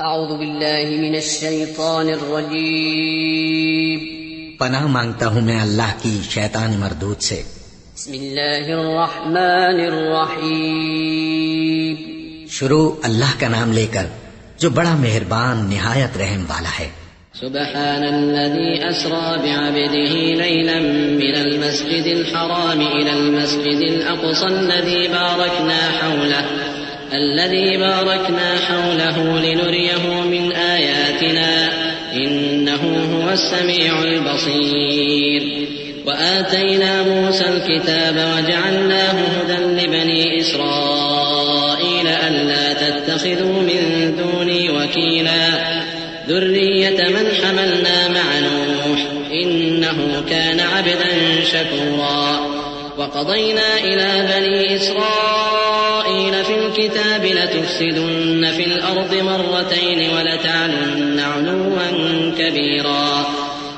اعوذ باللہ من الشیطان الرجیم پناہ مانگتا ہوں میں اللہ کی شیطان مردود سے۔ بسم اللہ الرحمن الرحیم شروع اللہ کا نام لے کر جو بڑا مہربان نہایت رحم والا ہے۔ سبحان الذي أسرى بعبده ليلا من المسجد الحرام إلى المسجد الأقصى الذي باركنا حوله لنريه من آياتنا إنه هو السميع البصير وآتينا موسى الكتاب وجعلناه هدى لبني إسرائيل ألا تتخذوا من دوني وكيلا ذرية من حملنا مع نوح إنه كان عبدا شكورا وقضينا إلى بني إسرائيل في الكتاب لتفسدن في الأرض مرتين ولتعلن علوا كبيرا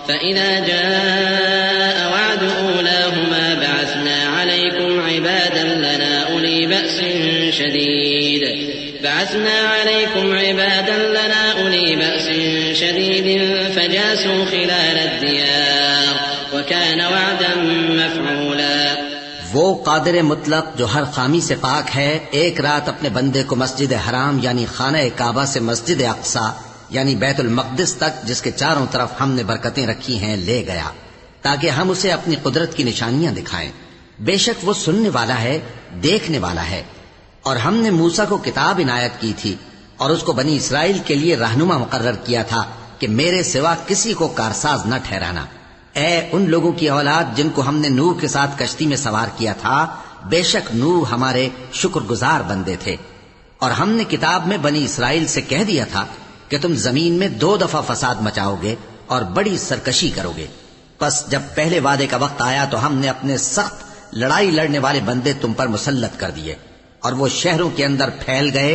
فإذا جاء وعد أولاهما بعثنا عليكم عبادا لنا أولي بأس شديد فجاسوا خلال الديار وكان وعدا مفعولا۔ وہ قادر مطلق جو ہر خامی سے پاک ہے، ایک رات اپنے بندے کو مسجد حرام یعنی خانہ کعبہ سے مسجد اقصی یعنی بیت المقدس تک، جس کے چاروں طرف ہم نے برکتیں رکھی ہیں، لے گیا تاکہ ہم اسے اپنی قدرت کی نشانیاں دکھائیں۔ بے شک وہ سننے والا ہے، دیکھنے والا ہے۔ اور ہم نے موسیٰ کو کتاب عنایت کی تھی اور اس کو بنی اسرائیل کے لیے رہنما مقرر کیا تھا کہ میرے سوا کسی کو کارساز نہ ٹھہرانا۔ اے ان لوگوں کی اولاد جن کو ہم نے نوح کے ساتھ کشتی میں سوار کیا تھا، بے شک نوح ہمارے شکر گزار بندے تھے۔ اور ہم نے کتاب میں بنی اسرائیل سے کہہ دیا تھا کہ تم زمین میں 2 دفعہ فساد مچاؤ گے اور بڑی سرکشی کرو گے۔ پس جب پہلے وعدے کا وقت آیا تو ہم نے اپنے سخت لڑائی لڑنے والے بندے تم پر مسلط کر دیے، اور وہ شہروں کے اندر پھیل گئے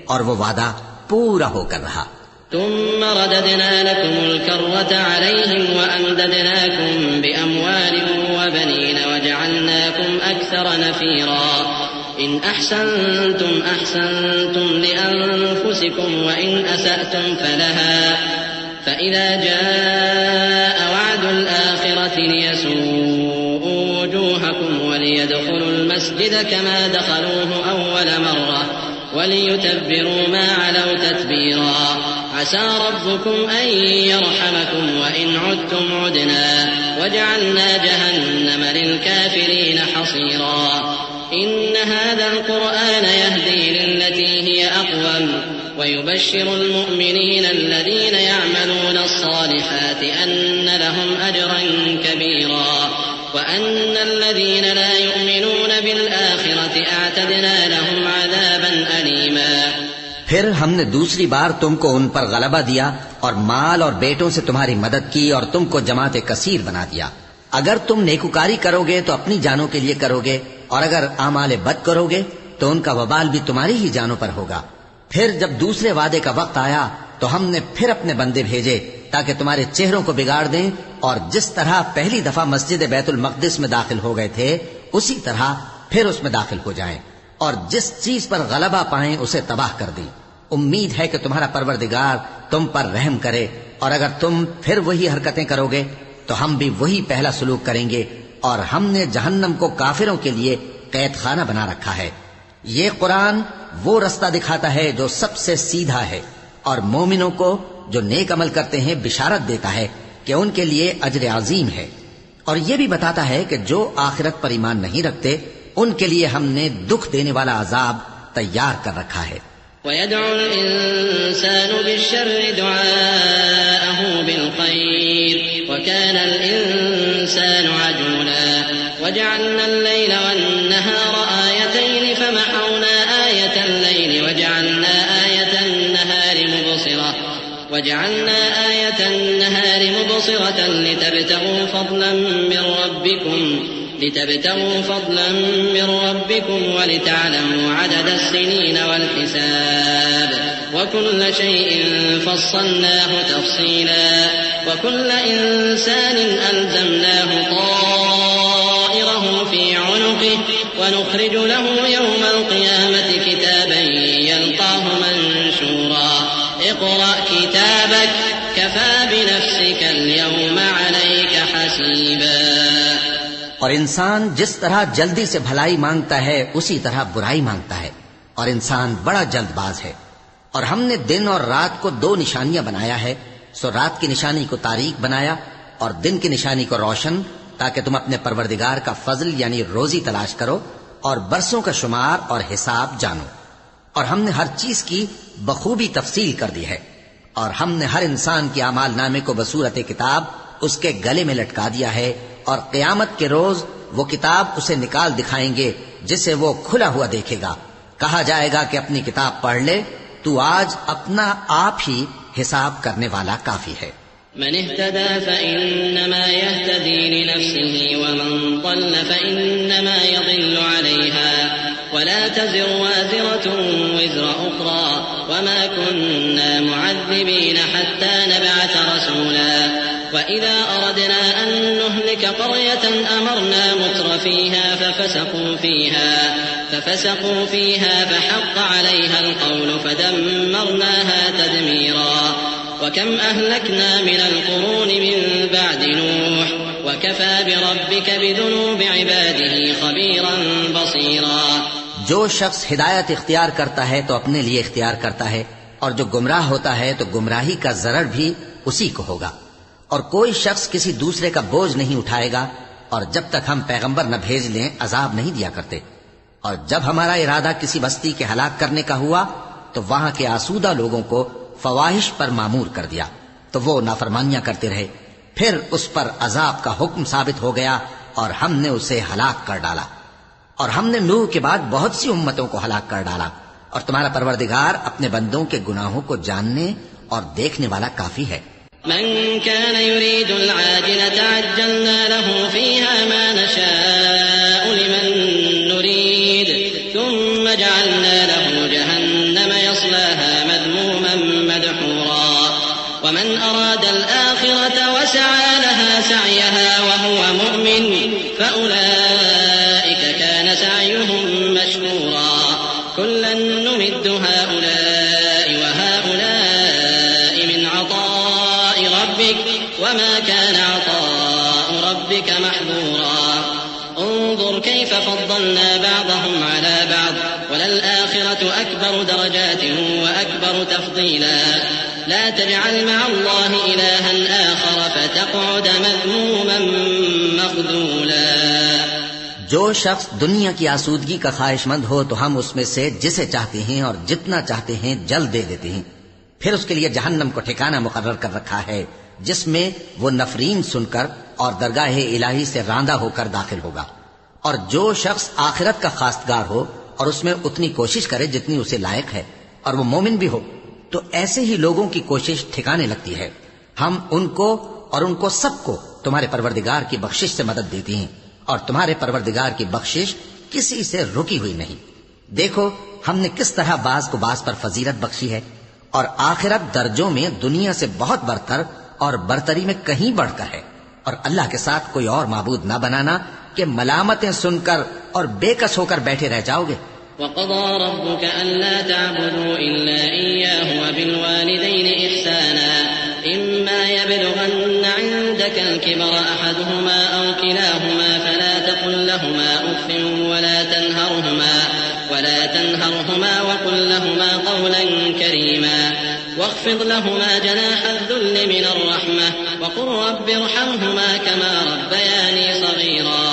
اور وہ وعدہ پورا ہو کر رہا۔ ثم رددنا لكم الكرة عليهم وأمددناكم بأموال وبنين وجعلناكم أكثر نفيرا إن أحسنتم أحسنتم لأنفسكم وإن أسأتم فلها فإذا جاء وعد الآخرة ليسوءوا وجوهكم وليدخلوا المسجد كما دخلوه أول مرة وليتبروا ما علوا تتبيرا عسى ربكم أن يرحمكم وإن عدتم عدنا وجعلنا جهنم للكافرين حصيرا إن هذا القرآن يهدي للتي هي أقوم ويبشر المؤمنين الذين يعملون الصالحات أن لهم أجرا كبيرا وأن الذين لا يؤمنون بالآخرة أعتدنا لهم عذابا أليما۔ پھر ہم نے دوسری بار تم کو ان پر غلبہ دیا اور مال اور بیٹوں سے تمہاری مدد کی اور تم کو جماعت کثیر بنا دیا۔ اگر تم نیکوکاری کرو گے تو اپنی جانوں کے لیے کرو گے، اور اگر اعمال بد کرو گے تو ان کا وبال بھی تمہاری ہی جانوں پر ہوگا۔ پھر جب دوسرے وعدے کا وقت آیا تو ہم نے پھر اپنے بندے بھیجے تاکہ تمہارے چہروں کو بگاڑ دیں، اور جس طرح پہلی دفعہ مسجد بیت المقدس میں داخل ہو گئے تھے اسی طرح پھر اس میں داخل ہو جائیں، اور جس چیز پر غلبہ پائیں اسے تباہ کر دیں۔ امید ہے کہ تمہارا پروردگار تم پر رحم کرے، اور اگر تم پھر وہی حرکتیں کرو گے تو ہم بھی وہی پہلا سلوک کریں گے، اور ہم نے جہنم کو کافروں کے لیے قید خانہ بنا رکھا ہے۔ یہ قرآن وہ رستہ دکھاتا ہے جو سب سے سیدھا ہے، اور مومنوں کو جو نیک عمل کرتے ہیں بشارت دیتا ہے کہ ان کے لیے اجر عظیم ہے، اور یہ بھی بتاتا ہے کہ جو آخرت پر ایمان نہیں رکھتے ان کے لیے ہم نے دکھ دینے والا عذاب تیار کر رکھا ہے۔ ويدعو الإنسان بالشر دعاءه بالخير وكان الإنسان عجولا وجعلنا الليل والنهار آيتين فمحونا آية الليل وجعلنا آية النهار مبصرة لتبتغوا فضلا من ربكم ولتعلموا عدد السنين والحساب وكل شيء فصلناه تفصيلا وكل إنسان ألزمناه طائره في عنقه ونخرج له يوم القيامة كتابا يلقاه منشورا اقرأ كتابك كفى بنفسك اليوم عليك حسيبا. اور انسان جس طرح جلدی سے بھلائی مانگتا ہے اسی طرح برائی مانگتا ہے، اور انسان بڑا جلد باز ہے. اور ہم نے دن اور رات کو 2 نشانیاں بنایا ہے، سو رات کی نشانی کو تاریک بنایا اور دن کی نشانی کو روشن، تاکہ تم اپنے پروردگار کا فضل یعنی روزی تلاش کرو اور برسوں کا شمار اور حساب جانو. اور ہم نے ہر چیز کی بخوبی تفصیل کر دی ہے، اور ہم نے ہر انسان کے اعمال نامے کو بصورت کتاب اس کے گلے میں لٹکا دیا ہے، اور قیامت کے روز وہ کتاب اسے نکال دکھائیں گے جسے وہ کھلا ہوا دیکھے گا. کہا جائے گا کہ اپنی کتاب پڑھ لے، تو آج اپنا آپ ہی حساب کرنے والا کافی ہے. من اهتدى فإنما يهتدي لنفسه ومن ضل فإنما يضل عليها ولا تزر وازرة وزر أخرى وما كنا معذبين حتى نبعث رسولا. وإذا أردنا أن نهلك قرية أمرنا متر فيها ففسقوا فيها فحق عليها القول فدمرناها تدميرا. وكم أهلكنا من القرون من بعد نوح وكفى بربك بذنوب عباده خبيرا بصيرا. جو شخص ہدایت اختیار کرتا ہے تو اپنے لیے اختیار کرتا ہے، اور جو گمراہ ہوتا ہے تو گمراہی کا ضرر بھی اسی کو ہوگا. اور کوئی شخص کسی دوسرے کا بوجھ نہیں اٹھائے گا، اور جب تک ہم پیغمبر نہ بھیج لیں عذاب نہیں دیا کرتے. اور جب ہمارا ارادہ کسی بستی کے ہلاک کرنے کا ہوا تو وہاں کے آسودہ لوگوں کو فواحش پر معمور کر دیا، تو وہ نافرمانیاں کرتے رہے. پھر اس پر عذاب کا حکم ثابت ہو گیا اور ہم نے اسے ہلاک کر ڈالا. اور ہم نے نوح کے بعد بہت سی امتوں کو ہلاک کر ڈالا. اور تمہارا پروردگار اپنے بندوں کے گناہوں کو جاننے اور دیکھنے والا کافی ہے. من كان يريد العاجلة عجلنا له فيها ما نشاء لمن نريد ثم جعلنا له جهنم يصلاها مذموما مدحورا. ومن أراد الآخرة وسعى لها سعيها وهو مؤمن فأولئك كان سعيهم مشكورا. كلا نمد هؤلاء وهؤلاء من عطاء ربك وما كان عطاء ربك محظورا. انظر كيف فضلنا بعضهم على بعض وللآخرة أكبر درجات وأكبر تفضيلا. لا تجعل مع الله إلها آخر فتقعد مذموما مخذولا. جو شخص دنیا کی آسودگی کا خواہش مند ہو تو ہم اس میں سے جسے چاہتے ہیں اور جتنا چاہتے ہیں جلد دے دیتے ہیں. پھر اس کے لیے جہنم کو ٹھکانہ مقرر کر رکھا ہے جس میں وہ نفرین سن کر اور درگاہ الہی سے راندہ ہو کر داخل ہوگا. اور جو شخص آخرت کا خواستگار ہو اور اس میں اتنی کوشش کرے جتنی اسے لائق ہے اور وہ مومن بھی ہو تو ایسے ہی لوگوں کی کوشش ٹھکانے لگتی ہے. ہم ان کو اور ان کو سب کو تمہارے پروردگار کی بخشش سے مدد دیتی ہیں، اور تمہارے پروردگار کی بخشش کسی سے رکی ہوئی نہیں. دیکھو ہم نے کس طرح بعض کو بعض پر فضیلت بخشی ہے، اور آخرت درجوں میں دنیا سے بہت برتر اور برتری میں کہیں بڑھ کر ہے. اور اللہ کے ساتھ کوئی اور معبود نہ بنانا کہ ملامتیں سن کر اور بے کس ہو کر بیٹھے رہ جاؤ گے. وقضى ربك ألا تعبدوا إلا إياه وبالوالدين إحسانا إما يبلغن عندك الكبر أحدهما أو كلاهما فلا تقل لهما أف ولا تنهرهما وقل لهما قولا كريما واخفض لهما جناح الذل من الرحمة وقل رب ارحمهما كما ربياني صغيرا.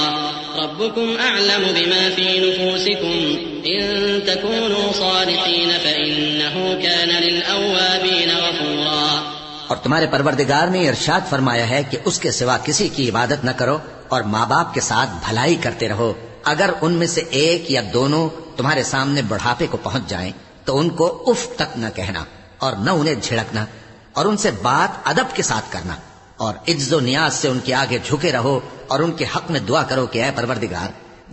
ربكم أعلم بما في نفوسكم إن تكونوا صالحين فإنه كان للأوابين غفورا. اور تمہارے پروردگار نے ارشاد فرمایا ہے کہ اس کے سوا کسی کی عبادت نہ کرو اور ماں باپ کے ساتھ بھلائی کرتے رہو. اگر ان میں سے ایک یا دونوں تمہارے سامنے بڑھاپے کو پہنچ جائیں تو ان کو اف تک نہ کہنا اور نہ انہیں جھڑکنا، اور ان سے بات ادب کے ساتھ کرنا، اور عجز و نیاز سے ان کے آگے جھکے رہو اور ان کے حق میں دعا کرو کہ اے پروردگار،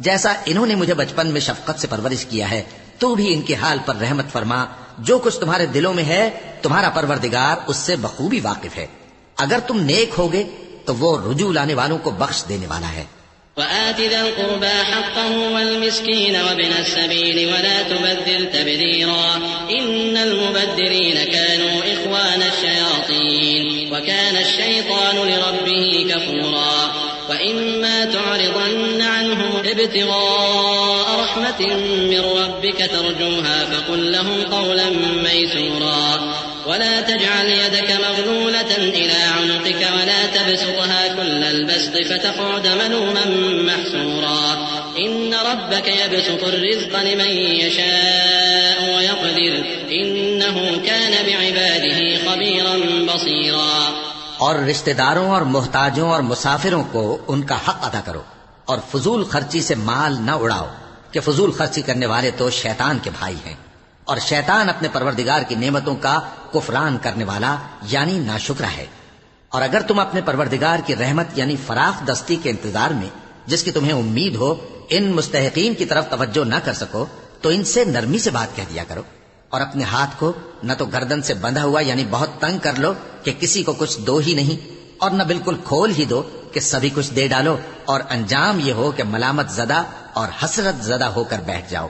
جیسا انہوں نے مجھے بچپن میں شفقت سے پرورش کیا ہے تو بھی ان کے حال پر رحمت فرما. جو کچھ تمہارے دلوں میں ہے تمہارا پروردگار اس سے بخوبی واقف ہے. اگر تم نیک ہوگے تو وہ رجوع لانے والوں کو بخش دینے والا ہے. وآت ذا القربى حقه والمسكين وابن السبيل ولا تبذر تبذيرا إن المبذرين كانوا إخوان الشياطين وكان الشيطان لربه كفورا وإما تعرضن عنهم ابتغاء رحمة من ربك ترجوها فقل لهم قولا ميسورا ولا تجعل يدك مغلولة إلى عنقك ولا تبسطها كل البسط فتقعد ملوما محسورا إن ربك يبسط الرزق لمن يشاء ويقدر إنه كان بعباده خبيرا بصيرا. اور رشتہ داروں اور محتاجوں اور مسافروں کو ان کا حق ادا کرو اور فضول خرچی سے مال نہ اڑاؤ کہ فضول خرچی کرنے والے تو شیطان کے بھائی ہیں اور شیطان اپنے پروردگار کی نعمتوں کا کفران کرنے والا یعنی ناشکرا ہے. اور اگر تم اپنے پروردگار کی رحمت یعنی فراخ دستی کے انتظار میں جس کی تمہیں امید ہو ان مستحقین کی طرف توجہ نہ کر سکو تو ان سے نرمی سے بات کہہ دیا کرو اور اپنے ہاتھ کو نہ تو گردن سے بندھا ہوا یعنی بہت تنگ کر لو کہ کسی کو کچھ دو ہی نہیں اور نہ بالکل کھول ہی دو کہ سبھی کچھ دے ڈالو اور انجام یہ ہو کہ ملامت زدہ اور حسرت زدہ ہو کر بیٹھ جاؤ.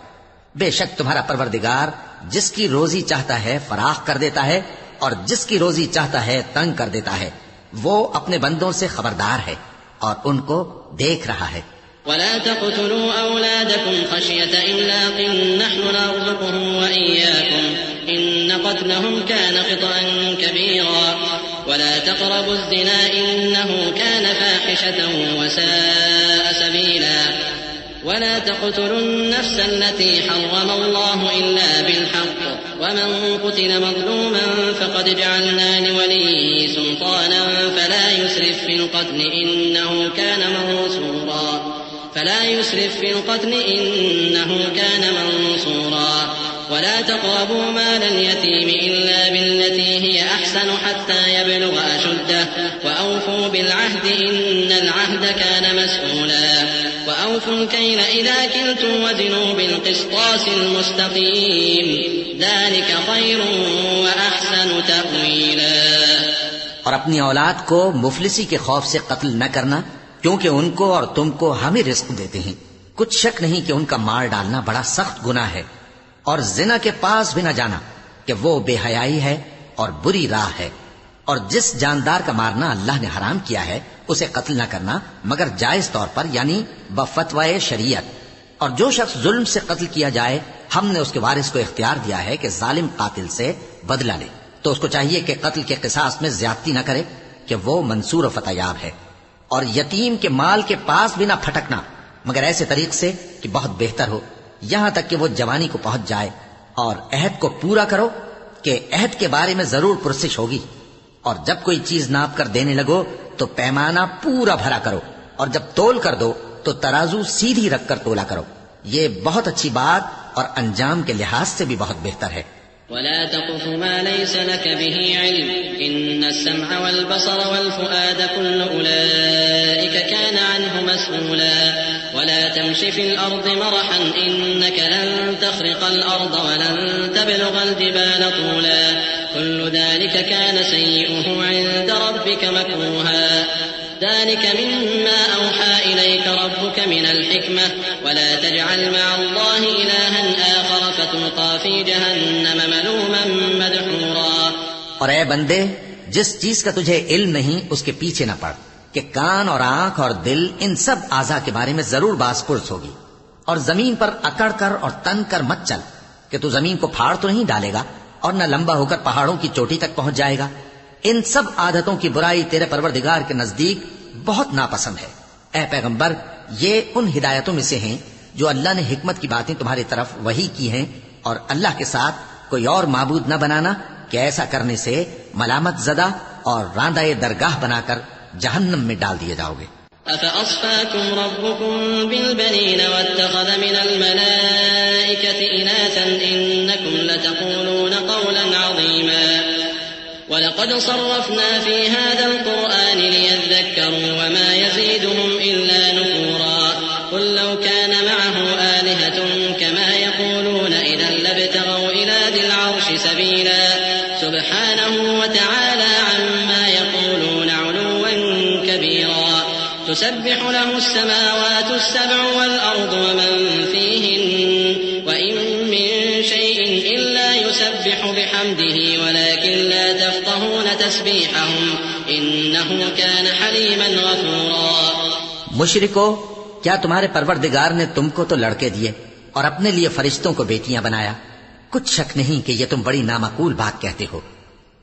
بے شک تمہارا پروردگار جس کی روزی چاہتا ہے فراخ کر دیتا ہے اور جس کی روزی چاہتا ہے تنگ کر دیتا ہے. وہ اپنے بندوں سے خبردار ہے اور ان کو دیکھ رہا ہے. ولا تقتلوا أولادكم خشية إملاق نحن نرزقهم وإياكم إن قتلهم كان خطأ كبيرا ولا تقربوا الزنا إنه كان فاحشة وساء سبيلا ولا تقتلوا النفس التي حرم الله إلا بالحق ومن قتل مظلوما فقد جعلنا لوليه سلطانا فلا يسرف في القتل إنه كان منصورا ولا تقربوا مال اليتيم إلا بالتي هي أحسن حتى يبلغ أشده وأوفوا بالعهد إن العهد كان مسؤولا وأوفوا الكيل إذا كلتم وزنوا بالقسطاس المستقيم ذلك خير وأحسن تأويلا. اور اپنی اولاد کو مفلسی کے خوف سے قتل نہ کرنا کیونکہ ان کو اور تم کو ہم ہی رزق دیتے ہیں. کچھ شک نہیں کہ ان کا مار ڈالنا بڑا سخت گناہ ہے اور زنا کے پاس بھی نہ جانا کہ وہ بے حیائی ہے اور بری راہ ہے. اور جس جاندار کا مارنا اللہ نے حرام کیا ہے اسے قتل نہ کرنا مگر جائز طور پر یعنی بفتوائے شریعت. اور جو شخص ظلم سے قتل کیا جائے ہم نے اس کے وارث کو اختیار دیا ہے کہ ظالم قاتل سے بدلہ لے تو اس کو چاہیے کہ قتل کے قصاص میں زیادتی نہ کرے کہ وہ منصور و فتح یاب ہے. اور یتیم کے مال کے پاس بھی نہ پھٹکنا مگر ایسے طریق سے کہ بہت بہتر ہو یہاں تک کہ وہ جوانی کو پہنچ جائے. اور عہد کو پورا کرو کہ عہد کے بارے میں ضرور پرسش ہوگی. اور جب کوئی چیز ناپ کر دینے لگو تو پیمانہ پورا بھرا کرو اور جب تول کر دو تو ترازو سیدھی رکھ کر تولا کرو. یہ بہت اچھی بات اور انجام کے لحاظ سے بھی بہت بہتر ہے. ولا تقف ما ليس لك به علم إن السمع والبصر والفؤاد كل أولئك كان عنه مسؤولا ولا تمش في الأرض مرحا إنك لن تخرق الأرض ولن تبلغ الجبال طولا كل ذلك كان سيئه عند ربك مكروها ذلك مما أوحى إليك ربك من الحكمة ولا تجعل مع الله إلها آخر فتلقى في جهنم ملوما مدحورا. اور اے بندے جس چیز کا تجھے علم نہیں اس کے پیچھے نہ پڑ کہ کان اور آنکھ اور دل ان سب اعضاء کے بارے میں ضرور باز پرس ہوگی. اور زمین پر اکڑ کر اور تن کر مت چل کہ تو زمین کو پھاڑ تو نہیں ڈالے گا اور نہ لمبا ہو کر پہاڑوں کی چوٹی تک پہنچ جائے گا. ان سب عادتوں کی برائی تیرے پروردگار کے نزدیک بہت ناپسند ہے. اے پیغمبر یہ ان ہدایتوں میں سے ہیں جو اللہ نے حکمت کی باتیں تمہاری طرف وحی کی ہیں اور اللہ کے ساتھ کوئی اور معبود نہ بنانا کہ ایسا کرنے سے ملامت زدہ اور راندہ درگاہ بنا کر جہنم میں ڈال دیے جاؤ گے. أفأصفاكم ربكم بالبنين واتخذ من الملائكة إناثا إنكم لتقولون قولا عظيما ولقد صرفنا في هذا القرآن ليذكروا وما يزيدهم إلا نفورا قل لو كان معه آلهة كما يقولون إذا لابتغوا إلى ذي العرش سبيلا سبحانه وتعالى عما يقولون علوا كبيرا تسبح له السماوات السبع والأرض ومن فيهن وإن من شيء إلا يسبح بحمده ولكن لا تفقهون تسبيحهم إنه كان حليما غفورا. مشرکو، کیا تمہارے پروردگار نے تم کو تو لڑکے دیے اور اپنے لیے فرشتوں کو بیٹیاں بنایا؟ کچھ شک نہیں کہ یہ تم بڑی نامعقول بات کہتے ہو.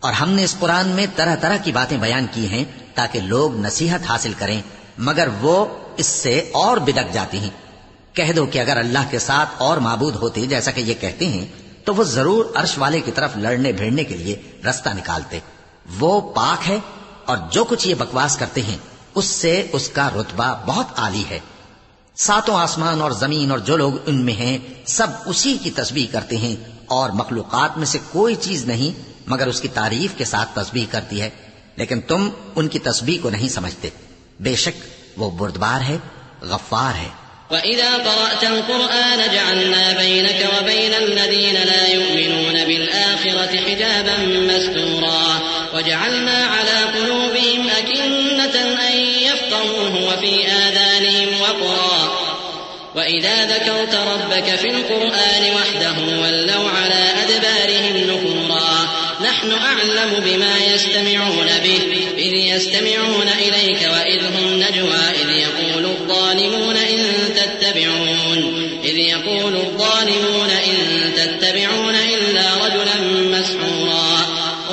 اور ہم نے اس قرآن میں طرح طرح کی باتیں بیان کی ہیں تاکہ لوگ نصیحت حاصل کریں، مگر وہ اس سے اور بدک جاتی ہیں. کہہ دو کہ اگر اللہ کے ساتھ اور معبود ہوتے جیسا کہ یہ کہتے ہیں تو وہ ضرور عرش والے کی طرف لڑنے بھیڑنے کے لیے رستہ نکالتے. وہ پاک ہے اور جو کچھ یہ بکواس کرتے ہیں اس سے اس کا رتبہ بہت عالی ہے. ساتوں آسمان اور زمین اور جو لوگ ان میں ہیں سب اسی کی تسبیح کرتے ہیں، اور مخلوقات میں سے کوئی چیز نہیں مگر اس کی تعریف کے ساتھ تسبیح کرتی ہے، لیکن تم ان کی تسبیح کو نہیں سمجھتے. بے شک وہ بردبار ہے، غفار ہے. وَإِذَا قَرَأْتَ الْقُرْآنَ جَعَلْنَا بَيْنَكَ وَبَيْنَ الَّذِينَ لَا يُؤْمِنُونَ بِالْآخِرَةِ حِجَابًا مَسْتُورًا وَجَعَلْنَا عَلَى قُلُوبِهِمْ أَكِنَّةً أَن يَفْقَهُوهُ وَفِي آذَانِهِمْ وَقْرًا وَإِذَا ذَكَرْتَ رَبَّكَ فِي الْقُرْآنِ وَحْدَهُ وَلَّوْا عَلَى أَدْبَارِهِمْ نُفُورًا. نحن أعلم بما يستمعون به إذ يستمعون إليك وإذ هم نجوى إذ يقول الظالمون إن تتبعون إلا رجلا مسحورا.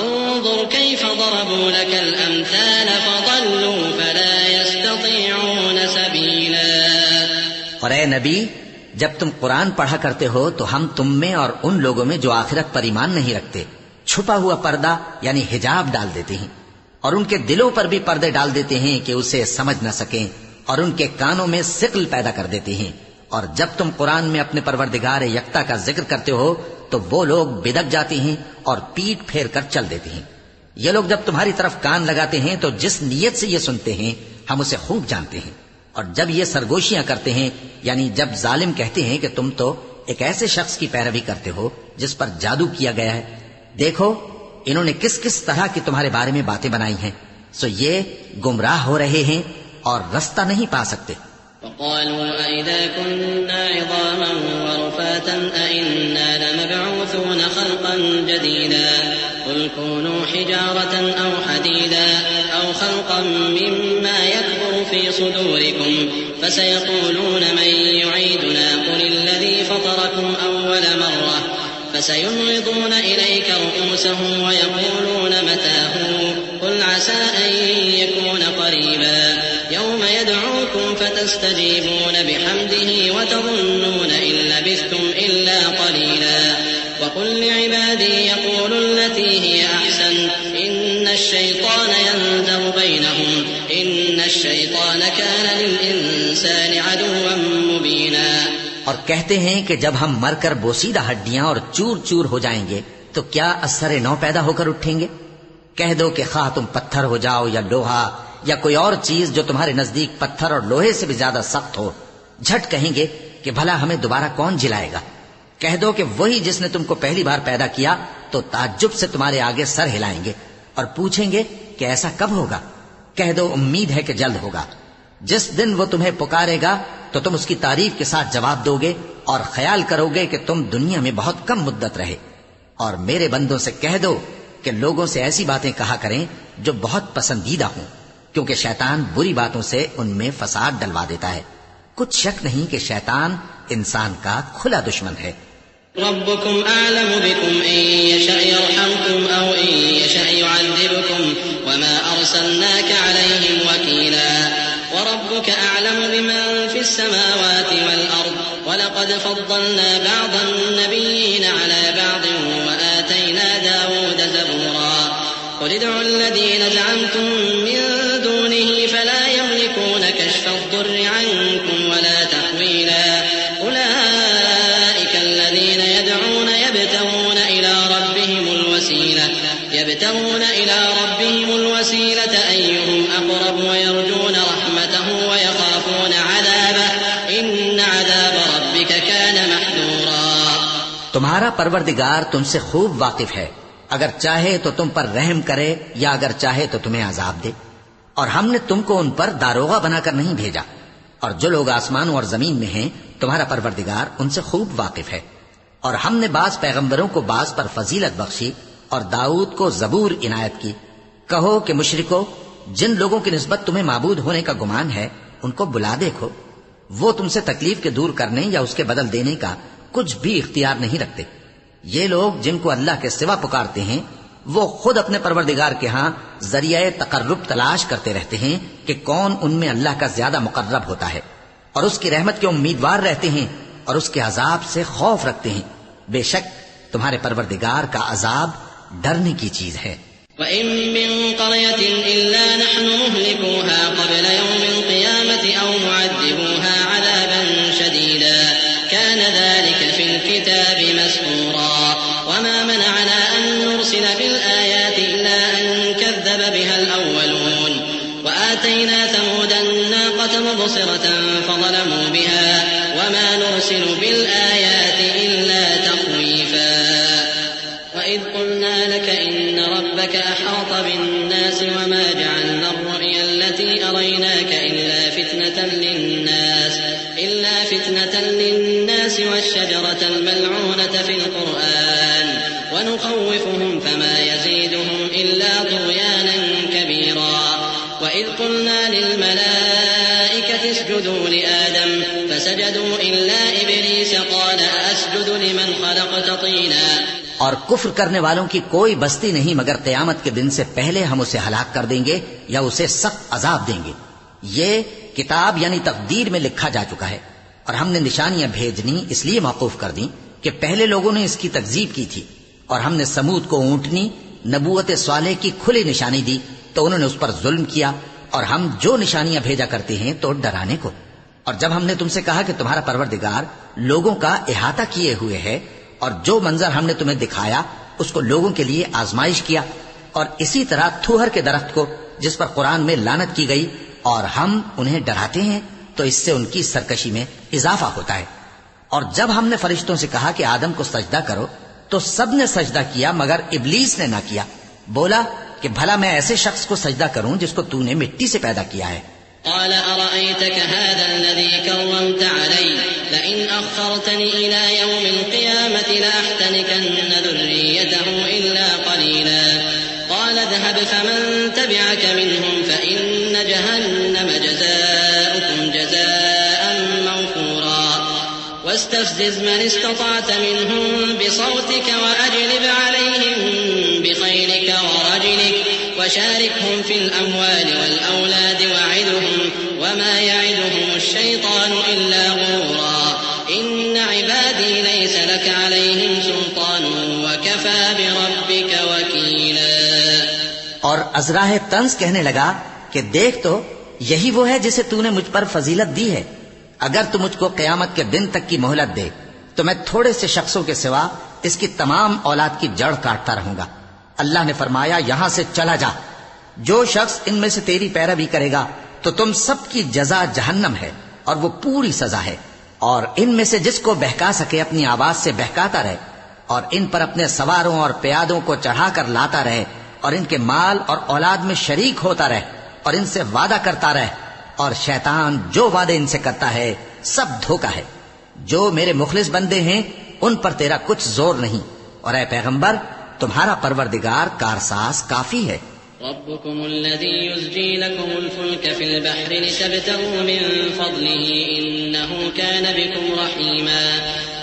انظر كيف ضربوا لك الأمثال فضلوا فلا يستطيعون سبيلا. اور اے نبی، جب تم قرآن پڑھا کرتے ہو تو ہم تم میں اور ان لوگوں میں جو آخرت پر ایمان نہیں رکھتے چھپا ہوا پردہ یعنی حجاب ڈال دیتے ہیں، اور ان کے دلوں پر بھی پردے ڈال دیتے ہیں کہ اسے سمجھ نہ سکیں، اور ان کے کانوں میں ثقل پیدا کر دیتے ہیں. اور جب تم قرآن میں اپنے پروردگار یکتا کا ذکر کرتے ہو تو وہ لوگ بدک جاتے ہیں اور پیٹ پھیر کر چل دیتے ہیں. یہ لوگ جب تمہاری طرف کان لگاتے ہیں تو جس نیت سے یہ سنتے ہیں ہم اسے خوب جانتے ہیں. اور جب یہ سرگوشیاں کرتے ہیں یعنی جب ظالم کہتے ہیں کہ تم تو ایک ایسے شخص کی پیروی کرتے ہو جس پر جادو کیا گیا ہے، دیکھو انہوں نے کس کس طرح کی تمہارے بارے میں باتیں بنائی ہیں، سو یہ گمراہ ہو رہے ہیں اور رستہ نہیں پا سکتے. وقالوا أئذا كنا عظاما ورفاتا أئنا لمبعوثون خلقا جديدا قل كونوا حجارة أو حديدا أو خلقا مما يكبر في صدوركم فسيقولون من يعيدنا قل الذي فطركم أول مرة فسينغضون إليك رؤوسهم ويقولون متى هو قل عسى أن يكون قريبا يوم يدعوكم فتستجيبون بحمده وتظنون إن لبثتم إلا قليلا. وقل لعبادي يقولوا التي هي أحسن إن الشيطان ينزغ بينهم إن الشيطان كان للإنسان عدوا مبينا. اور کہتے ہیں کہ جب ہم مر کر بوسیدہ ہڈیاں اور چور چور ہو جائیں گے تو کیا اثر نو پیدا ہو کر اٹھیں گے؟ کہہ دو کہ خواہ تم پتھر ہو جاؤ یا لوہا یا کوئی اور چیز جو تمہارے نزدیک پتھر اور لوہے سے بھی زیادہ سخت ہو، جھٹ کہیں گے کہ بھلا ہمیں دوبارہ کون جلائے گا؟ کہہ دو کہ وہی جس نے تم کو پہلی بار پیدا کیا تو تعجب سے تمہارے آگے سر ہلائیں گے اور پوچھیں گے کہ ایسا کب ہوگا؟ کہہ دو امید ہے کہ جلد ہوگا. جس دن وہ تمہیں پکارے گا تو تم اس کی تعریف کے ساتھ جواب دو گے اور خیال کرو گے کہ تم دنیا میں بہت کم مدت رہے. اور میرے بندوں سے کہہ دو کہ لوگوں سے ایسی باتیں کہا کریں جو بہت پسندیدہ ہوں، کیونکہ شیطان بری باتوں سے ان میں فساد ڈلوا دیتا ہے. کچھ شک نہیں کہ شیطان انسان کا کھلا دشمن ہے. ربكم أعلم بكم إن يشأ يرحمكم أو إن يشأ يعذبكم وما أرسلناك عليهم وكيلا. وربك أعلم بمن في السماوات والأرض ولقد فضلنا بعض النبيين على بعض وآتينا داود زبورا. قل ادعوا الذين زعمتم من دونه فلا يملكون كشف الضر عنكم ولا تحويلا. أولئك الذين يدعون يبتغون إلى ربهم الوسيلة أيهم أقرب ويرجون رحمته ويخافون عذابه إن عذاب ربك كان محذورا. تمہارا پروردگار تم سے خوب واقف ہے، اگر چاہے تو تم پر رحم کرے یا اگر چاہے تو تمہیں عذاب دے. اور ہم نے تم کو ان پر داروغہ بنا کر نہیں بھیجا، اور جو لوگ آسمانوں اور زمین میں ہیں تمہارا پروردگار ان سے خوب واقف ہے۔ اور ہم نے بعض پیغمبروں کو بعض پر فضیلت بخشی اور داؤد کو زبور عنایت کی۔ کہو کہ مشرکو، جن لوگوں کی نسبت تمہیں معبود ہونے کا گمان ہے ان کو بلا دیکھو، وہ تم سے تکلیف کے دور کرنے یا اس کے بدل دینے کا کچھ بھی اختیار نہیں رکھتے۔ یہ لوگ جن کو اللہ کے سوا پکارتے ہیں وہ خود اپنے پروردگار کے ہاں ذریعہ تقرب تلاش کرتے رہتے ہیں کہ کون ان میں اللہ کا زیادہ مقرب ہوتا ہے، اور اس کی رحمت کے امیدوار رہتے ہیں اور اس کے عذاب سے خوف رکھتے ہیں۔ بے شک تمہارے پروردگار کا عذاب ڈرنے کی چیز ہے۔ وَإِن مِّن قَرْيَةٍ إِلَّا نَحْنُ مُهْلِكُوهَا قَبْلَ يَوْمِ الْقِيَامَةِ أَوْ مُعَذِّبُوهَا عَذَابًا شَدِيدًا كَانَ ذَلِكَ فِي الْكِتَابِ مَسْطُورًا وَمَا مَنَعَنَا أَن نُّرْسِلَ بِالْآيَاتِ إِلَّا أَن كَذَّبَ بِهَا الْأَوَّلُونَ وَآتَيْنَا ثَمُودَ النَّاقَةَ مُبْصِرَةً فَظَلَمُوا بِهَا وَمَا نُرْسِلُ بِالْآيَاتِ إِلَّا تَخْوِيفًا وَإِذْ قُلْنَا لَكَ إِنَّ رَبَّكَ أَحَاطَ بِالنَّاسِ وَمَا جَعَلْنَا الرُّؤْيَا الَّتِي أَرَيْنَاكَ إِلَّا فِتْنَةً لِلنَّاسِ وَالشَّجَرَةَ الْمَلْعُونَةَ فِي الْقُرْآنِ وَنُخَوِّفُهُمْ فَمَا يَزِيدُهُمْ إِلَّا طُغْيَانًا كَبِيرًا وَإِذْ قُلْنَا لِلْمَلَائِكَةِ اسْجُدُوا لِآدَمَ فَسَجَدُوا إِلَّا إِبْلِيسَ قَالَ أَسْجُدُ لِمَنْ خَلَقْتَ طِينًا۔ اور کفر کرنے والوں کی کوئی بستی نہیں مگر قیامت کے دن سے پہلے ہم اسے ہلاک کر دیں گے یا اسے سخت عذاب دیں گے۔ یہ کتاب یعنی تقدیر میں لکھا جا چکا ہے، اور ہم نے نشانیاں بھیجنی اس لیے موقوف کر دیں کہ پہلے لوگوں نے اس کی تکذیب کی تھی، اور ہم نے سمود کو اونٹنی نبوت صالح کی کھلی نشانی دی تو انہوں نے اس پر ظلم کیا، اور ہم جو نشانیاں بھیجا کرتے ہیں تو ڈرانے کو۔ اور جب ہم نے تم سے کہا کہ تمہارا پروردگار لوگوں کا احاطہ کیے ہوئے ہے، اور جو منظر ہم نے تمہیں دکھایا اس کو لوگوں کے لیے آزمائش کیا، اور اسی طرح تھوہر کے درخت کو جس پر قرآن میں لعنت کی گئی، اور ہم انہیں ڈراتے ہیں تو اس سے ان کی سرکشی میں اضافہ ہوتا ہے۔ اور جب ہم نے فرشتوں سے کہا کہ آدم کو سجدہ کرو تو سب نے سجدہ کیا مگر ابلیس نے نہ کیا، بولا کہ بھلا میں ایسے شخص کو سجدہ کروں جس کو تو نے مٹی سے پیدا کیا ہے۔ قال أرأيتك هذا الذي كرمت علي لئن أخرتني إلى يوم القيامة لأحتنكن ذريته إلا قليلا قال اذهب فمن تبعك منهم فإن جهنم جزاؤكم جزاء موفورا واستفزز من استطعت منهم بصوتك وأجلب عليهم بخيلك ورجلك وشاركهم في الأموال والأولاد وعدهم وما يعدهم الشيطان إلا غرورا إن عبادي ليس لك عليهم سلطان وكفى بربك وكيلا۔ اور ازراہ طنز کہنے لگا کہ دیکھ تو یہی وہ ہے جسے تو نے مجھ پر فضیلت دی ہے، اگر تو مجھ کو قیامت کے دن تک کی مہلت دے تو میں تھوڑے سے شخصوں کے سوا اس کی تمام اولاد کی جڑ کاٹتا رہوں گا۔ اللہ نے فرمایا یہاں سے چلا جا، جو شخص ان میں سے تیری پیروی کرے گا تو تم سب کی جزا جہنم ہے اور وہ پوری سزا ہے، اور ان میں سے جس کو بہکا سکے اپنی آواز سے بہکاتا رہے، اور ان پر اپنے سواروں اور پیادوں کو چڑھا کر لاتا رہے، اور ان کے مال اور اولاد میں شریک ہوتا رہے، اور ان سے وعدہ کرتا رہے، اور شیطان جو وعدے ان سے کرتا ہے سب دھوکا ہے۔ جو میرے مخلص بندے ہیں ان پر تیرا کچھ زور نہیں، اور اے پیغمبر تمہارا پروردگار کارساز کافی ہے۔ ربكم الذي يزجي لكم الفلك في البحر لتبتغوا من فضله إنه كان بكم رحيما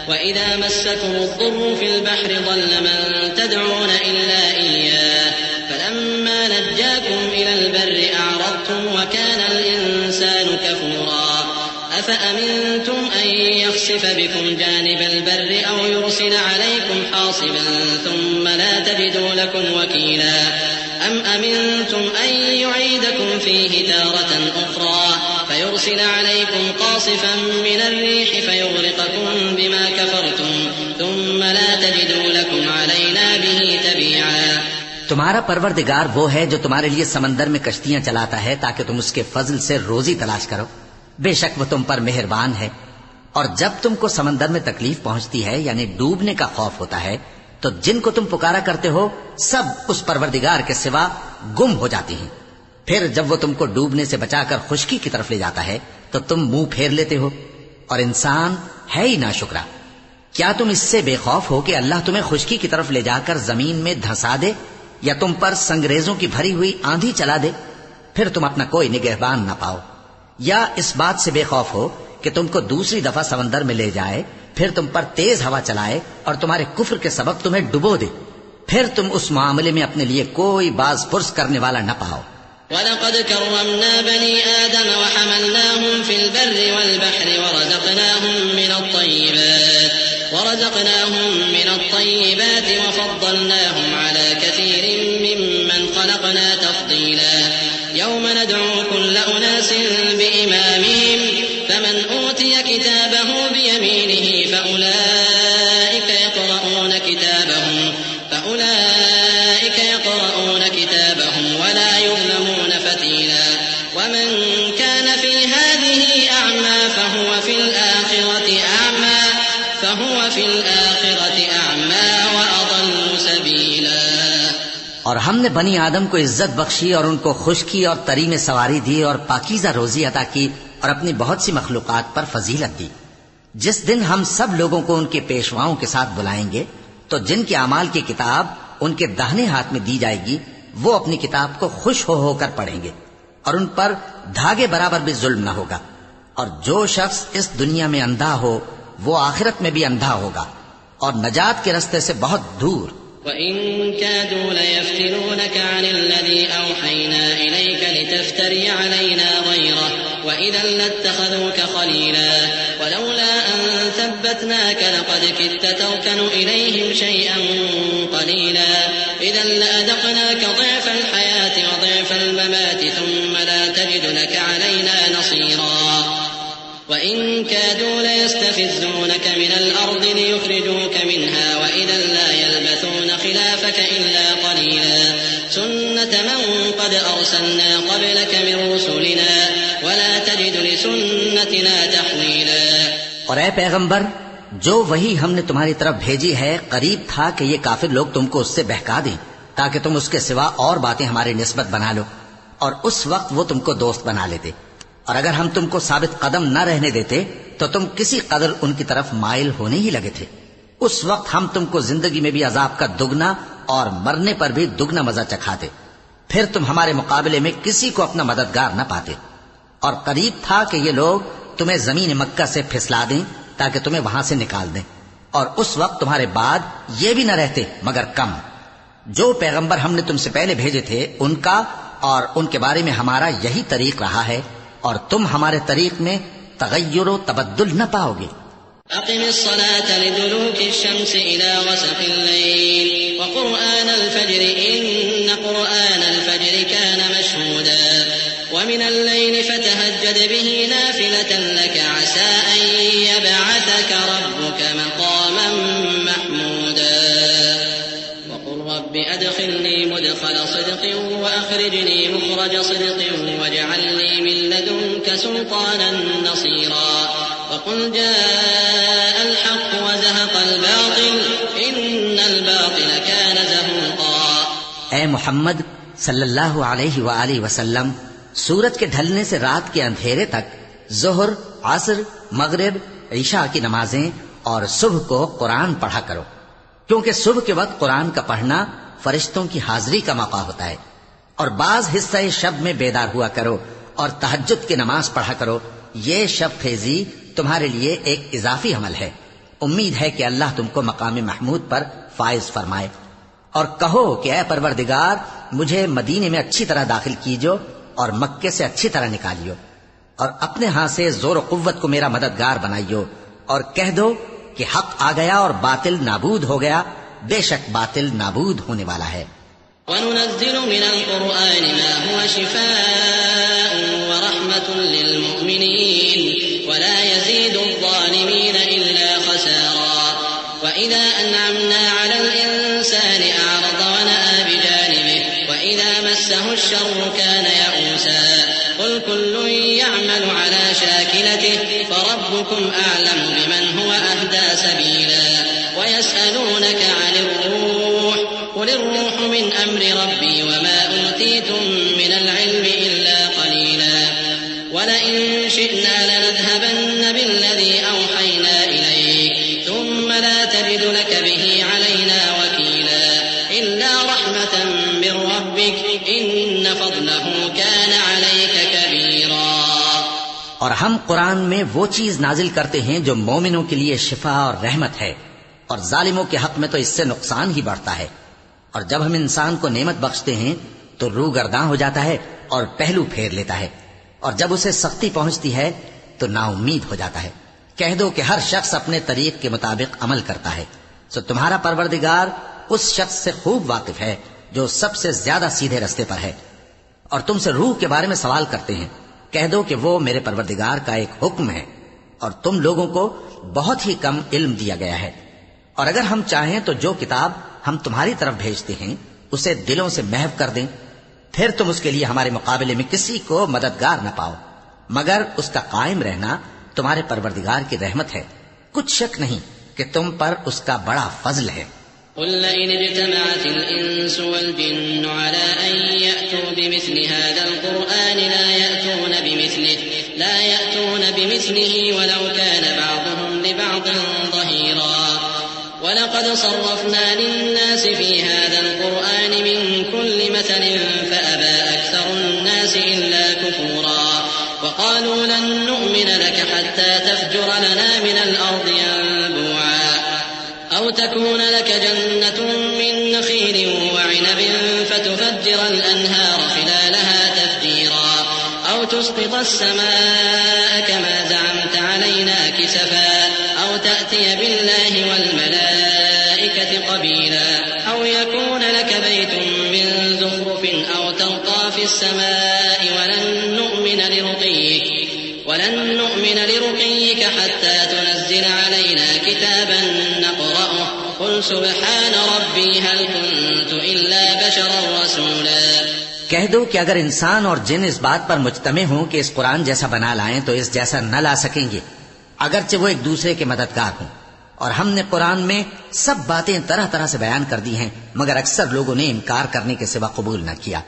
وإذا مسكم الضر في البحر ضل من تدعون إلا إياه فلما نجاكم إلى البر أعرضتم وكان الإنسان كفورا أفأمنتم أن يخسف بكم جانب البر أو يرسل عليكم حاصبا ثم لا تجدوا لكم وكيلا أم أمنتم أن يعيدكم فيه تارة أخرى فيرسل عليكم قاصفا من الريح فيغرقكم بما كفرتم ثم لا تجدوا لكم علينا به تبيعا۔ تمہارا پروردگار وہ ہے جو تمہارے لیے سمندر میں کشتیاں چلاتا ہے تاکہ تم اس کے فضل سے روزی تلاش کرو، بے شک وہ تم پر مہربان ہے۔ اور جب تم کو سمندر میں تکلیف پہنچتی ہے یعنی ڈوبنے کا خوف ہوتا ہے تو جن کو تم پکارا کرتے ہو سب اس پروردگار کے سوا گم ہو جاتے ہیں، پھر جب وہ تم کو ڈوبنے سے بچا کر خشکی کی طرف لے جاتا ہے تو تم منہ پھیر لیتے ہو، اور انسان ہے ہی ناشکرا۔ کیا تم اس سے بے خوف ہو کہ اللہ تمہیں خشکی کی طرف لے جا کر زمین میں دھنسا دے یا تم پر سنگریزوں کی بھری ہوئی آندھی چلا دے؟ پھر تم اپنا کوئی نگہبان نہ پاؤ۔ یا اس بات سے بے خوف ہو کہ تم کو دوسری دفعہ سمندر میں لے جائے، پھر تم پر تیز ہوا چلائے اور تمہارے کفر کے سبب تمہیں ڈبو دے، پھر تم اس معاملے میں اپنے لیے کوئی باز پرس کرنے والا نہ پاؤ۔ وَلَقَدْ كَرَّمْنَا بَنِي آدَمَ وَحَمَلْنَاهُمْ فِي الْبَرِّ وَالْبَحْرِ ورزقناهم من الطيبات وفضلناهم على كثير ممن خلقنا تفضيلا يوم ندعو كل أناس بإمامهم فمن أوتي كتابه بيمينه فأولئك يقرؤون كتابهم ولا يظلمون فتيلا ومن كان في هذه أعمى فهو في الآخرة أعمى وأضل سبيلا۔ اور ہم نے بنی آدم کو عزت بخشی اور ان کو خشکی اور تری میں سواری دی اور پاکیزہ روزی عطا کی اور اپنی بہت سی مخلوقات پر فضیلت دی۔ جس دن ہم سب لوگوں کو ان کے پیشواؤں کے ساتھ بلائیں گے تو جن کے اعمال کی کتاب ان کے داہنے ہاتھ میں دی جائے گی وہ اپنی کتاب کو خوش ہو کر پڑھیں گے اور ان پر دھاگے برابر بھی ظلم نہ ہوگا۔ اور جو شخص اس دنیا میں اندھا ہو وہ آخرت میں بھی اندھا ہوگا اور نجات کے رستے سے بہت دور۔ وَإِن كَادُوا لَيَفْتِنُونَكَ عَنِ الَّذِي أَوْحَيْنَا إِلَيْكَ لِتَفْتَرِيَ عَلَيْنَا غَيْرَهُ وَإِذًا لَّاتَّخَذُوكَ خَلِيلًا وَلَوْلَا أَن ثَبَّتْنَاكَ لَقَدْ كِدتَّ تَرْكَنُ إِلَيْهِمْ شَيْئًا قَلِيلًا إِذًا لَّأَذَقْنَاكَ ضِعْفَ الْحَيَاةِ وَضِعْفَ الْمَمَاتِ ثُمَّ لَا تَجِدُ لَكَ عَلَيْنَا نَصِيرًا وَإِن كَادُوا لَيَسْتَفِزُّونَكَ مِنَ الْأَرْضِ لِيُخْرِجُوكَ مِنْهَا وَإِذًا لَّا يَلْبَثُونَ خِلَافَكَ إِلَّا قَلِيلًا سُنَّةَ مَن قَدْ أَرْسَلْنَا قَبْلَكَ مِن رُّسُلِنَا وَلَا تَجِدُ لِسُنَّتِنَا تَحْوِيلًا۔ اور اے پیغمبر، جو وہی ہم نے تمہاری طرف بھیجی ہے قریب تھا کہ یہ کافر لوگ تم کو اس سے بہکا دیں تاکہ تم اس کے سوا اور باتیں ہماری نسبت بنا لو، اور اس وقت وہ تم کو دوست بنا لیتے، اور اگر ہم تم کو ثابت قدم نہ رہنے دیتے تو تم کسی قدر ان کی طرف مائل ہونے ہی لگے تھے۔ اس وقت ہم تم کو زندگی میں بھی عذاب کا دگنا اور مرنے پر بھی دگنا مزہ چکھاتے، پھر تم ہمارے مقابلے میں کسی کو اپنا مددگار نہ پاتے۔ اور قریب تھا کہ یہ لوگ تمہیں زمین مکہ سے پھسلا دیں تاکہ تمہیں وہاں سے نکال دیں، اور اس وقت تمہارے بعد یہ بھی نہ رہتے مگر کم۔ جو پیغمبر ہم نے تم سے پہلے بھیجے تھے ان کا اور ان کے بارے میں ہمارا یہی طریق رہا ہے، اور تم ہمارے طریق میں تغیر و تبدل نہ پاؤ گے۔ أقم الصلاة لدلوك الشمس إلى غسق الليل وقرآن الفجر إن قرآن الفجر كان مشهودا ومن الليل فتهجد به نافلة لك عسى أن يبعثك ربك مقاما محمودا وقل رب أدخلني مدخل صدق وأخرجني مخرج صدق واجعل لي من لدنك سلطانا نصيرا وقل جاء الحق وزهق الباطل إن الباطل كان زهوقا۔ اے محمد صلی اللہ علیہ وآلہ وسلم، سورج کے ڈھلنے سے رات کے اندھیرے تک ظہر، عصر، مغرب، عشاء کی نمازیں اور صبح کو قرآن پڑھا کرو، کیونکہ صبح کے وقت قرآن کا پڑھنا فرشتوں کی حاضری کا موقع ہوتا ہے، اور بعض حصہ شب میں بیدار ہوا کرو اور تہجد کی نماز پڑھا کرو۔ یہ شب خیزی تمہارے لیے ایک اضافی عمل ہے، امید ہے کہ اللہ تم کو مقام محمود پر فائز فرمائے۔ اور کہو کہ اے پروردگار، مجھے مدینے میں اچھی طرح داخل کیجو اور مکے سے اچھی طرح نکالیو، اور اپنے ہاں سے زور و قوت کو میرا مددگار بنائیو، اور کہہ دو کہ حق آ گیا اور باطل نابود ہو گیا، بے شک باطل نابود ہونے والا ہے۔ وَنُنَزِّلُ مِنَ الْقُرْآنِ مَا هُوَ شِفَاءٌ وَرَحْمَةٌ لِّلْمُؤْمِنِينَ وَلَا يَزِيدُ الظَّالِمِينَ إِلَّا خَسَارًا وَإِذَا أَنْعَمْنَا عَلَى الْإِنسَانِ أَعْرَضَ وَنَأَىٰ بِجَانِبِهِ وَإِذَا مَسَّهُ الشَّرُّ كَانَ يَئُوسًا قُلْ كُلٌّ يَعْمَلُ عَلَىٰ شَاكِلَتِهِ فَرَبُّكُمْ أَعْلَمُ بِمَنْ هُوَ أَهْدَىٰ سَبِيلًا وَيَسْأَلُونَكَ عَنِ الرُّوحِ قُلِ الرُّوحُ مِنْ أَمْرِ رَبِّي وَمَا أُوتِيتُم مِّنَ الْعِلْمِ وَلَئِن شِئْنَا لَنَذْهَبَنَّ بِالَّذِي أَوْحَيْنَا إِلَيْكَ ثُمَّ لَا تَجِدُ لَكَ بِهِ عَلَيْنَا وَكِيلًا إِلَّا رَحْمَةً مِّن رَّبِّكَ إِنَّ فَضْلَهُ كَانَ عَلَيْكَ كَبِيرًا۔ اور ہم قرآن میں وہ چیز نازل کرتے ہیں جو مومنوں کے لیے شفا اور رحمت ہے، اور ظالموں کے حق میں تو اس سے نقصان ہی بڑھتا ہے۔ اور جب ہم انسان کو نعمت بخشتے ہیں تو روح گرداں ہو جاتا ہے اور پہلو پھیر لیتا ہے، اور جب اسے سختی پہنچتی ہے تو نا امید ہو جاتا ہے۔ کہہ دو کہ ہر شخص اپنے طریق کے مطابق عمل کرتا ہے، سو تمہارا پروردگار اس شخص سے خوب واقف ہے جو سب سے زیادہ سیدھے رستے پر ہے۔ اور تم سے روح کے بارے میں سوال کرتے ہیں، کہہ دو کہ وہ میرے پروردگار کا ایک حکم ہے، اور تم لوگوں کو بہت ہی کم علم دیا گیا ہے۔ اور اگر ہم چاہیں تو جو کتاب ہم تمہاری طرف بھیجتے ہیں اسے دلوں سے محو کر دیں، پھر تم اس کے لیے ہمارے مقابلے میں کسی کو مددگار نہ پاؤ، مگر اس کا قائم رہنا تمہارے پروردگار کی رحمت ہے، کچھ شک نہیں کہ تم پر اس کا بڑا فضل ہے۔ قل لئن اجتمعت الإنس والجن على أن يأتوا بمثل هذا القرآن لا يأتون بمثله ولو كان بعضهم لبعض ظهيرا ولقد صرفنا للناس في هذا القرآن من كل مثل فأبى أكثر الناس إلا كفورا وقالوا لن نؤمن لك حتى تفجر لنا من الأرض ينبوعا أو تكون لك جنة من نخيل وعنب فتفجر الأنهار خلالها تفجيرا أو تسقط السماء كما زعمت علينا كسفا أو تأتي بالله والملائكة قبيلا أو يكون لك بيت من زخرف أو ترقى في السماء ولن نؤمن لرقيك حتى تنزل علينا كتابا نقرأه قل سبحان ربي هل كنت إلا بشرا رسولا۔ کہہ دو کہ اگر انسان اور جن اس بات پر مجتمع ہوں کہ اس قرآن جیسا بنا لائیں تو اس جیسا نہ لا سکیں گے، اگرچہ وہ ایک دوسرے کے مددگار ہوں۔ اور ہم نے قرآن میں سب باتیں طرح طرح سے بیان کر دی ہیں، مگر اکثر لوگوں نے انکار کرنے کے سوا قبول نہ کیا،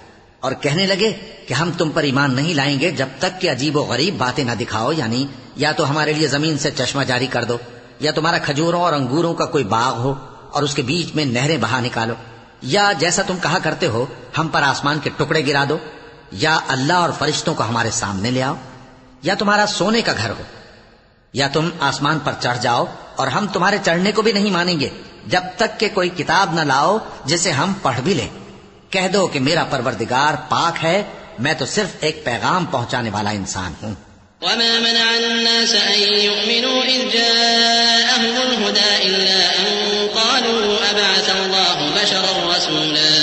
اور کہنے لگے کہ ہم تم پر ایمان نہیں لائیں گے جب تک کہ عجیب و غریب باتیں نہ دکھاؤ، یعنی یا تو ہمارے لیے زمین سے چشمہ جاری کر دو، یا تمہارا کھجوروں اور انگوروں کا کوئی باغ ہو اور اس کے بیچ میں نہریں بہا نکالو، یا جیسا تم کہا کرتے ہو ہم پر آسمان کے ٹکڑے گرا دو، یا اللہ اور فرشتوں کو ہمارے سامنے لے آؤ، یا تمہارا سونے کا گھر ہو، یا تم آسمان پر چڑھ جاؤ اور ہم تمہارے چڑھنے کو بھی نہیں مانیں گے جب تک کہ کوئی کتاب نہ لاؤ جسے ہم پڑھ بھی لیں۔ کہہ دو کہ میرا پروردگار پاک ہے، میں تو صرف ایک پیغام پہنچانے والا انسان ہوں۔ وما منع الناس أن يؤمنوا إذ جاءهم الهدى إلا أن قالوا أبعث الله بشرا رسولا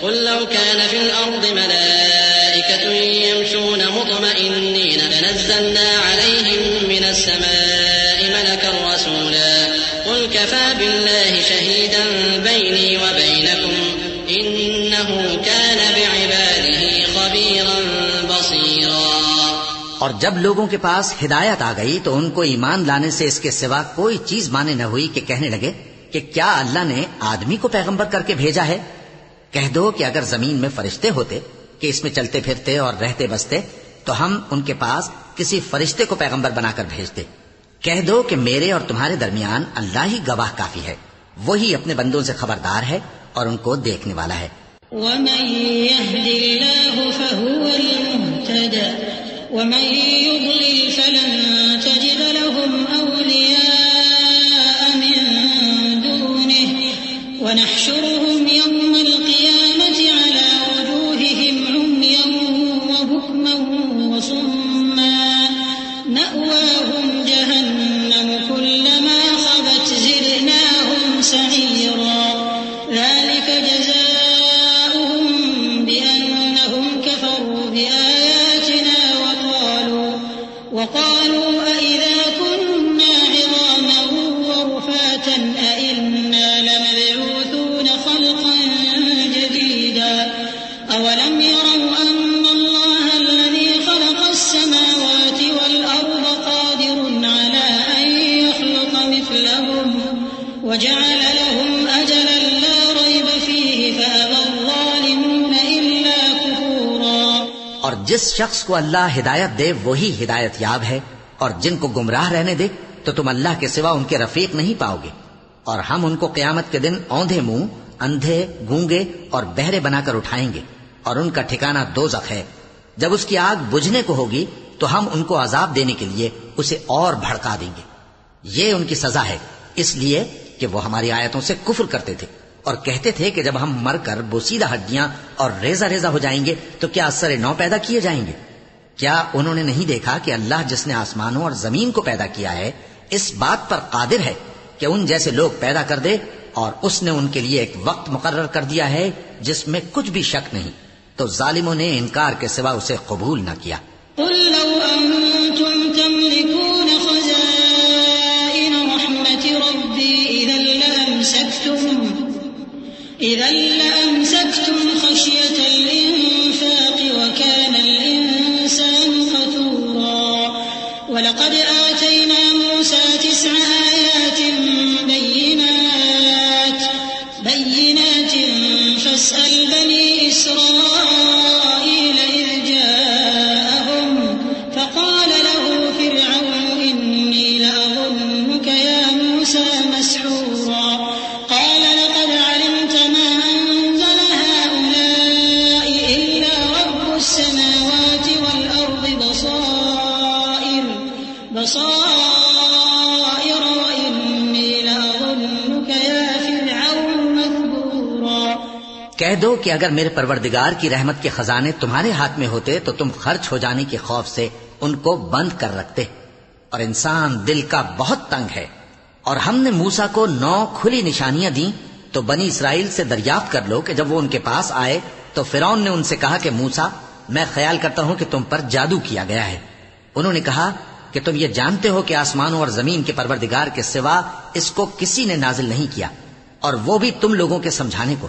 قل لو كان في الأرض ملائكة يمشون مطمئنين لنزلنا عليهم من السماء ملكا رسولا قل كفى بالله شهيدا بيني وبينكم إنه كان بعباده خبيرا بصيرا۔ اور جب لوگوں کے پاس ہدایت آ گئی تو ان کو ایمان لانے سے اس کے سوا کوئی چیز مانے نہ ہوئی کہ کہنے لگے کہ کیا اللہ نے آدمی کو پیغمبر کر کے بھیجا ہے؟ کہہ دو کہ اگر زمین میں فرشتے ہوتے کہ اس میں چلتے پھرتے اور رہتے بستے تو ہم ان کے پاس کسی فرشتے کو پیغمبر بنا کر بھیجتے۔ کہہ دو کہ میرے اور تمہارے درمیان اللہ ہی گواہ کافی ہے، وہی اپنے بندوں سے خبردار ہے اور ان کو دیکھنے والا ہے۔ ومن يهد الله فهو المهتد ومن يضلل فلن تجد لهم أولياء من دونه ونحشرهم يوم القيامة على وجوههم عميا وبكما وصما مأواهم جهنم كلما خبت زدناهم سعيرا ذلك جزاؤهم بأنهم كفروا بآياتنا وقالوا أئذا كنا عظاما ورفاتا أئنا لمبعوثون خلقا جديدا أولم يروا أن الله الذي خلق السماوات والأرض قادر على أن يخلق مثلهم وجعل لهم أجلا لا ريب فيه فأبى الظالمون إلا كفورا۔ اور جس شخص کو اللہ ہدایت دے وہی ہدایت یاب ہے، اور جن کو گمراہ رہنے دے تو تم اللہ کے سوا ان کے رفیق نہیں پاؤ گے۔ اور ہم ان کو قیامت کے دن اوندھے منہ، اندھے، گونگے اور بہرے بنا کر اٹھائیں گے، اور ان کا ٹھکانہ دوزخ ہے۔ جب اس کی آگ بجھنے کو ہوگی تو ہم ان کو عذاب دینے کے لیے اسے اور بھڑکا دیں گے۔ یہ ان کی سزا ہے، اس لیے کہ وہ ہماری آیتوں سے کفر کرتے تھے اور کہتے تھے کہ جب ہم مر کر بوسیدہ ہڈیاں اور ریزہ ریزہ ہو جائیں گے تو کیا اثر نو پیدا کیے جائیں گے؟ کیا انہوں نے نہیں دیکھا کہ اللہ جس نے آسمانوں اور زمین کو پیدا کیا ہے اس بات پر قادر ہے کہ ان جیسے لوگ پیدا کر دے، اور اس نے ان کے لیے ایک وقت مقرر کر دیا ہے جس میں کچھ بھی شک نہیں۔ تو ظالموں نے انکار کے سوا اسے قبول نہ کیا۔ قل لو أنتم تملكون خزائن رحمة ربي إذا لأمسكتم خشية الإنفاق وكان الإنسان قتورا ولقد آتينا موسى 9 آيات بينات فاسأل بني إسرائيل إذ جاءهم فقال له فرعون إني لأظنك يا موسى مسحورا قال لقد علمت ما أنزل هؤلاء إلا رب السماوات والأرض بصائر وإني لأظنك يا فرعون مثبورا۔ کہہ دو کہ اگر میرے پروردگار کی رحمت کے خزانے تمہارے ہاتھ میں ہوتے تو تم خرچ ہو جانے کے خوف سے ان کو بند کر رکھتے، اور انسان دل کا بہت تنگ ہے۔ اور ہم نے موسیٰ کو 9 کھلی نشانیاں دیں تو بنی اسرائیل سے دریافت کر لو کہ جب وہ ان کے پاس آئے تو فرعون نے ان سے کہا کہ موسیٰ میں خیال کرتا ہوں کہ تم پر جادو کیا گیا ہے۔ انہوں نے کہا کہ تم یہ جانتے ہو کہ آسمانوں اور زمین کے پروردگار کے سوا اس کو کسی نے نازل نہیں کیا، اور وہ بھی تم لوگوں کے سمجھانے کو،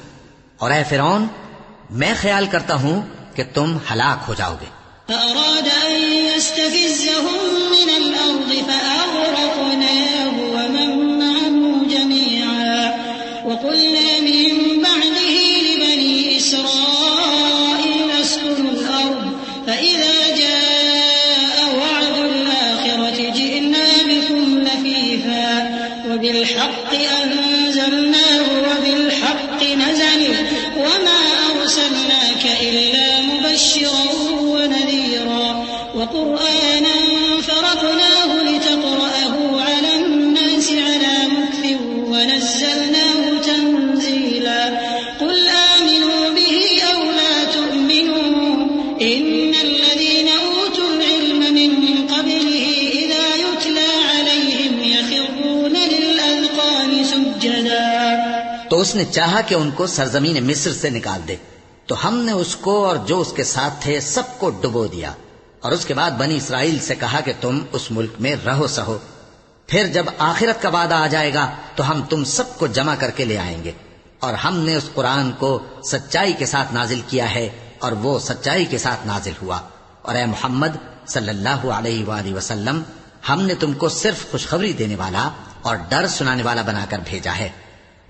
اور اے فرعون میں خیال کرتا ہوں کہ تم ہلاک ہو جاؤ گے۔ فأراد أن يستفزهم من الأرض فأغرقناه ومن معه جميعا وقلنا من بعده لبني إسرائيل اسكنوا الأرض فإذا جاء وعد الآخرة جئنا بكم لفيفا وبالحق أنزلناه وبالحق نزل وما أرسلناك إلا مبشرا ونذيرا وقرآنا فرقناه لتقرأه على الناس على مكث ونزلناه تنزيلا قل آمنوا به أو لا تؤمنوا إن الذين أوتوا العلم من قبله إذا يتلى عليهم يخرون للأذقان سجدا۔ تو اس نے چاہا کہ ان کو سرزمین مصر سے نکال دے، تو ہم نے اس کو اور جو اس کے ساتھ تھے سب کو ڈبو دیا، اور اس کے بعد بنی اسرائیل سے کہا کہ تم اس ملک میں رہو سہو، پھر جب آخرت کا وعدہ آ جائے گا تو ہم تم سب کو جمع کر کے لے آئیں گے۔ اور ہم نے اس قرآن کو سچائی کے ساتھ نازل کیا ہے اور وہ سچائی کے ساتھ نازل ہوا۔ اور اے محمد صلی اللہ علیہ وآلہ وسلم ہم نے تم کو صرف خوشخبری دینے والا اور ڈر سنانے والا بنا کر بھیجا ہے،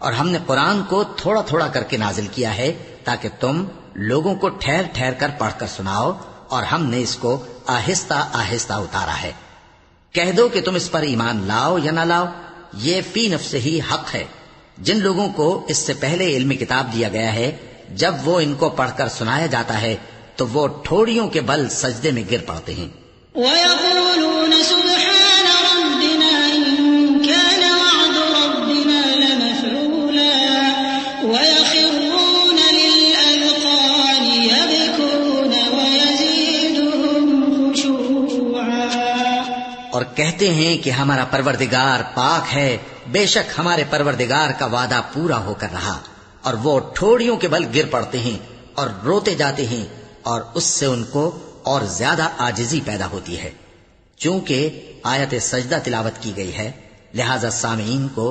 اور ہم نے قرآن کو تھوڑا تھوڑا کر کے نازل کیا ہے تاکہ تم لوگوں کو ٹھہر ٹھہر کر پڑھ کر سناؤ، اور ہم نے اس کو آہستہ آہستہ اتارا ہے۔ کہہ دو کہ تم اس پر ایمان لاؤ یا نہ لاؤ، یہ فی نفسہ ہی حق ہے۔ جن لوگوں کو اس سے پہلے علم کتاب دیا گیا ہے جب وہ ان کو پڑھ کر سنایا جاتا ہے تو وہ ٹھوڑیوں کے بل سجدے میں گر پڑتے ہیں۔ وَيَقُولُونَ سُبْحَانَ رَبِّنَا إِن كَانَ وَعْدُ رَبِّنَا لَمَفْعُولًا وَيَخِرُّونَ لِلْأَذْقَانِ يَبْكُونَ وَيَزِيدُهُمْ خُشُوعًا۔ اور کہتے ہیں کہ ہمارا پروردگار پاک ہے، بے شک ہمارے پروردگار کا وعدہ پورا ہو کر رہا، اور وہ ٹھوڑیوں کے بل گر پڑتے ہیں اور روتے جاتے ہیں، اور اس سے ان کو اور زیادہ عاجزی پیدا ہوتی ہے۔ چونکہ آیت سجدہ تلاوت کی گئی ہے لہذا سامعین کو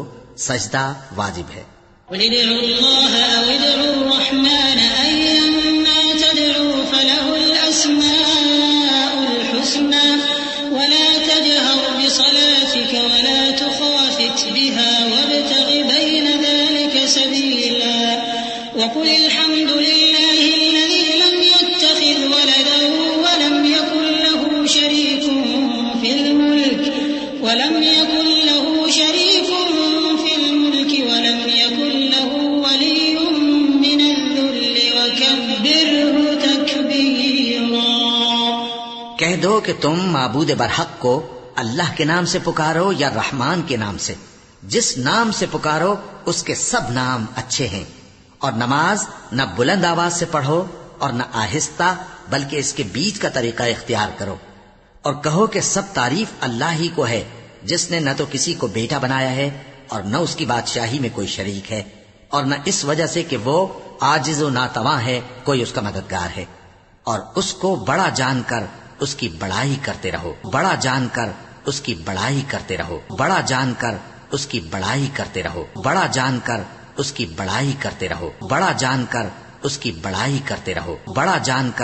سجدہ واجب ہے۔ قل ادعوا الله أو ادعوا الرحمن أيما تدعوا فله الأسماء الحسنى ولا تجهر بصلاتك ولا تخافت بها وابتغ بين ذلك سبيلا وقل الحمد لله الذي لم يتخذ ولدا دو کہ تم معبود برحق کو اللہ کے نام سے پکارو یا رحمان کے نام سے، جس نام سے پکارو اس کے سب نام اچھے ہیں، اور نماز نہ بلند آواز سے پڑھو اور نہ آہستہ، بلکہ اس کے بیچ کا طریقہ اختیار کرو، اور کہو کہ سب تعریف اللہ ہی کو ہے جس نے نہ تو کسی کو بیٹا بنایا ہے اور نہ اس کی بادشاہی میں کوئی شریک ہے، اور نہ اس وجہ سے کہ وہ عاجز و ناتواں ہے کوئی اس کا مددگار ہے، اور اس کو بڑا جان کر اس کی بڑائی کرتے رہو، بڑا جان کر اس کی بڑائی کرتے رہو، بڑا جان کر اس کی بڑائی کرتے رہو، بڑا جان کر اس کی بڑائی کرتے رہو، بڑا جان کر اس کی بڑائی کرتے رہو، بڑا جان کر